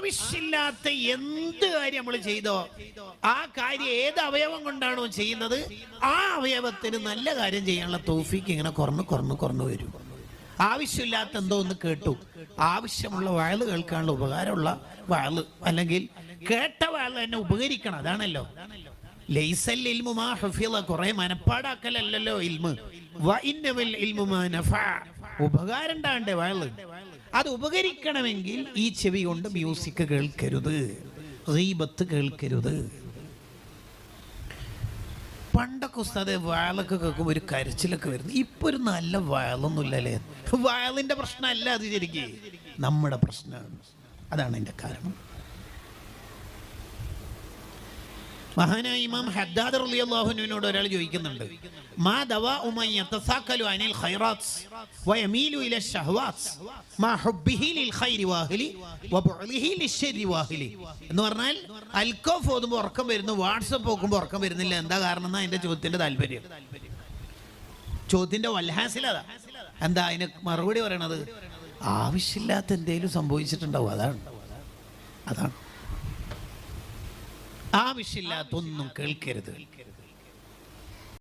ആവശ്യമില്ലാത്ത എന്ത് കാര്യം നമ്മൾ ചെയ്തോ ആ കാര്യം ഏത് അവയവം കൊണ്ടാണോ ചെയ്യുന്നത് ആ അവയവത്തിന് നല്ല കാര്യം ചെയ്യാനുള്ള തൗഫീക്ക് ഇങ്ങനെ കുറഞ്ഞു വരും. ആവശ്യമില്ലാത്ത എന്തോ ഒന്ന് കേട്ടു, ആവശ്യമുള്ള വയല് കേൾക്കാനുള്ള ഉപകാരമുള്ള വയല്, അല്ലെങ്കിൽ കേട്ട വയല് തന്നെ ഉപകരിക്കണം. അതാണല്ലോ ലൈസൽ ഇൽമു മാ ഹുഫിള, കുറെ മനപ്പാടാക്കലല്ലോ ഇൽമ്. വഇന്നൽ ഇൽമു മാ നഫഅ, ഉപകാരം ഉണ്ടാകണ്ടേ വയല്. അത് ഉപകരിക്കണമെങ്കിൽ ഈ ചെവി കൊണ്ട് മ്യൂസിക് കേൾക്കരുത്, ഗീബത്ത് കേൾക്കരുത്. പണ്ടൊക്കെ ഉസ്താദെ വയലൊക്കെ കേൾക്കുമ്പോൾ ഒരു കരച്ചിലൊക്കെ വരുന്നു. ഇപ്പൊ ഒരു നല്ല വയലൊന്നുമില്ലല്ലേ. വയലിന്റെ പ്രശ്നമല്ല അത്, ശരിക്കും നമ്മുടെ പ്രശ്നമാണ്. അതാണ് അതിന്റെ കാരണം. മഹാനായ ഇമാം ഹദ്ദാദ് റളിയല്ലാഹു അൻഹുവിനോട് ഒരാൾ ചോദിക്കുന്നുണ്ട്, മാ ദവാഉ മൻ യതസാക്കലു അനിൽ ഖൈറാത്ത് വയമീലു ഇല ശഹവാത്ത് മാ ഹുബ്ബിഹി ലിൽ ഖൈരി വാഹിലി വബുഅലിഹി ലിശ്ശരി വാഹിലി എന്ന് പറഞ്ഞാൽ അൽക്കോഫ് ഓതുമ്പോൾ ഉറക്കം വരുന്നു, വാട്സപ്പ് നോക്കുമ്പോൾ ഉറക്കം വരുന്നില്ല. എന്താ കാരണം എന്നാ അതിന്റെ ചോദ്യത്തിന്റെ താല്പര്യം, ചോദ്യത്തിന്റെ വൽഹാസിലതാ. എന്താ അതിന് മറുപടി പറയണത്? ആവശ്യമില്ലാത്ത എന്തെങ്കിലും സംഭവിച്ചിട്ടുണ്ടാവും, അതാണ്. ആവശ്യമില്ലാത്തൊന്നും കേൾക്കരുത്.